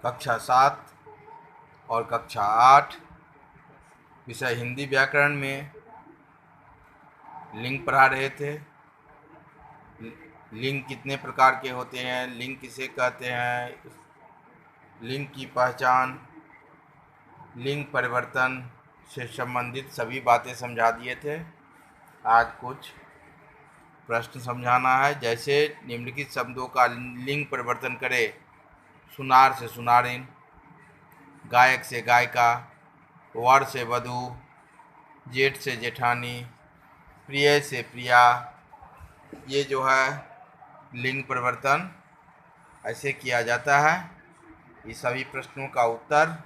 कक्षा 7 और कक्षा 8 विषय हिंदी व्याकरण में लिंग पढ़ा रहे थे। लिंग कितने प्रकार के होते हैं, लिंग किसे कहते हैं, लिंग की पहचान, लिंग परिवर्तन से संबंधित सभी बातें समझा दिए थे। आज कुछ प्रश्न समझाना है। जैसे निम्नलिखित शब्दों का लिंग परिवर्तन करें। सुनार से सुनारिन, गायक से गायिका, वर से वधू, जेठ से जेठानी, प्रिय से प्रिया। ये जो है लिंग परिवर्तन ऐसे किया जाता है। ये सभी प्रश्नों का उत्तर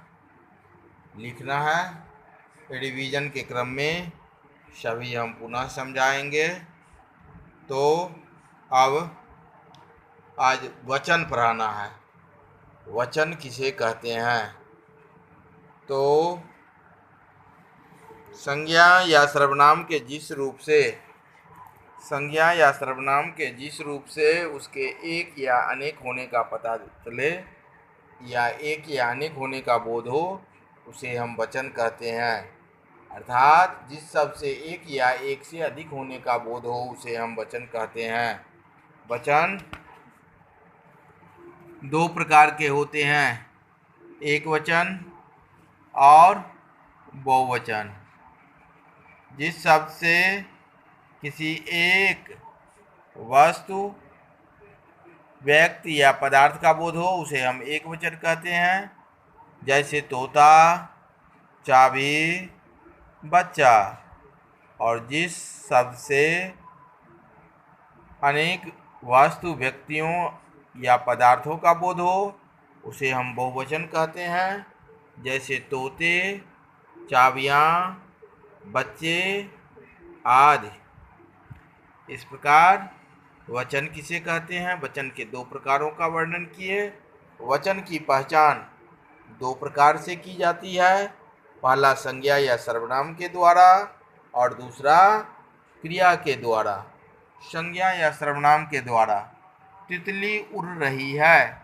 लिखना है। रिवीजन के क्रम में सभी हम पुनः समझाएंगे। तो अब आज वचन पढ़ाना है। वचन किसे कहते हैं? तो संज्ञा या सर्वनाम के जिस रूप से उसके एक या अनेक होने का पता चले या एक या अनेक होने का बोध हो, उसे हम वचन कहते हैं। अर्थात जिस शब्द से एक या एक से अधिक होने का बोध हो, उसे हम वचन कहते हैं। वचन दो प्रकार के होते हैं, एक वचन और बहुवचन। जिस शब्द से किसी एक वस्तु, व्यक्ति या पदार्थ का बोध हो, उसे हम एक वचन कहते हैं। जैसे तोता, चाबी, बच्चा। और जिस शब्द से अनेक वस्तु, व्यक्तियों या पदार्थों का बोध हो, उसे हम बहुवचन कहते हैं। जैसे तोते, चाबियाँ, बच्चे आदि। इस प्रकार वचन किसे कहते हैं? वचन के दो प्रकारों का वर्णन किए। वचन की पहचान दो प्रकार से की जाती है। पहला संज्ञा या सर्वनाम के द्वारा और दूसरा क्रिया के द्वारा। संज्ञा या सर्वनाम के द्वारा, तितली उड़ रही है,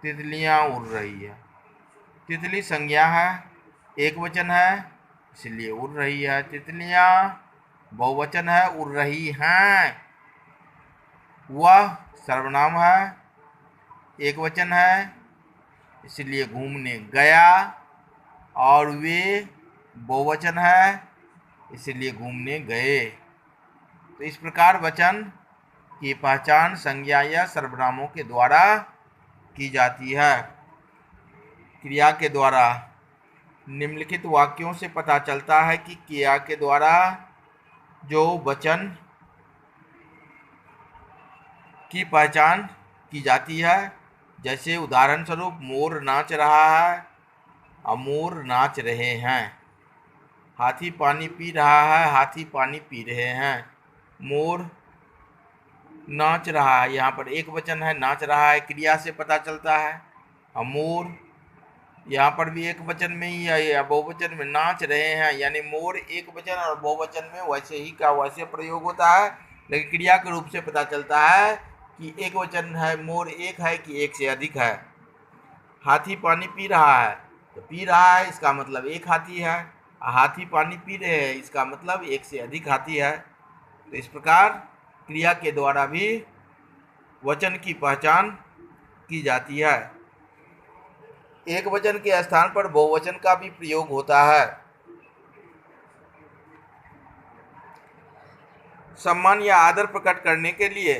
तितलियाँ उड़ रही है। तितली संज्ञा है, एक वचन है, इसलिए उड़ रही है। तितलियाँ बहुवचन है, उड़ रही हैं। वह सर्वनाम है, एक वचन है, इसलिए घूमने गया। और वे बहुवचन है, इसलिए घूमने गए। तो इस प्रकार वचन की पहचान संज्ञा या सर्वनामों के द्वारा की जाती है। क्रिया के द्वारा निम्नलिखित वाक्यों से पता चलता है कि क्रिया के द्वारा जो वचन की पहचान की जाती है। जैसे उदाहरण स्वरूप, मोर नाच रहा है, अमोर नाच रहे हैं। हाथी पानी पी रहा है, हाथी पानी पी रहे हैं। मोर नाच रहा है, यहाँ पर एक वचन है, नाच रहा है क्रिया से पता चलता है। अमोर यहाँ पर भी एक वचन में ही है या बहुवचन में, नाच रहे हैं, यानी मोर एक वचन और बहुवचन में वैसे ही का वैसे प्रयोग होता है। लेकिन क्रिया के रूप से पता चलता है कि एक वचन है, मोर एक है कि एक से अधिक है। हाथी पानी पी रहा है, तो पी रहा है इसका मतलब एक हाथी है। हाथी पानी पी रहे हैं, इसका मतलब एक से अधिक हाथी है। तो इस प्रकार क्रिया के द्वारा भी वचन की पहचान की जाती है। एक वचन के स्थान पर बहुवचन का भी प्रयोग होता है। सम्मान या आदर प्रकट करने के लिए,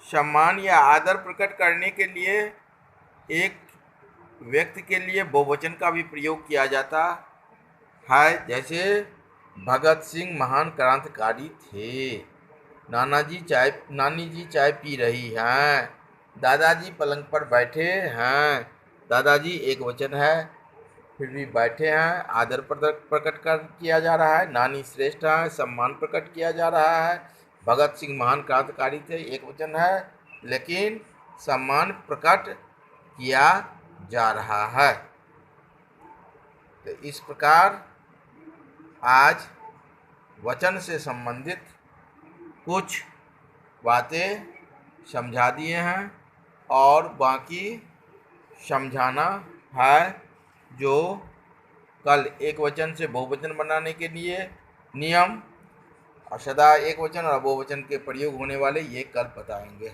सम्मान या आदर प्रकट करने के लिए एक व्यक्ति के लिए बहुवचन का भी प्रयोग किया जाता है। जैसे भगत सिंह महान क्रांतिकारी थे, नानी जी चाय पी रही हैं, दादाजी पलंग पर बैठे हैं। दादाजी एक वचन है, फिर भी बैठे हैं, आदर प्रकट किया जा रहा है। नानी श्रेष्ठ है, सम्मान प्रकट किया जा रहा है। भगत सिंह महान क्रांतिकारी थे, एक वचन है, लेकिन सम्मान प्रकट किया जा रहा है। तो इस प्रकार आज वचन से संबंधित कुछ बातें समझा दिए हैं और बाकी समझाना है, जो कल एक वचन से बहुवचन बनाने के लिए नियम और सदा एक वचन और बहुवचन के प्रयोग होने वाले ये कल बताएंगे।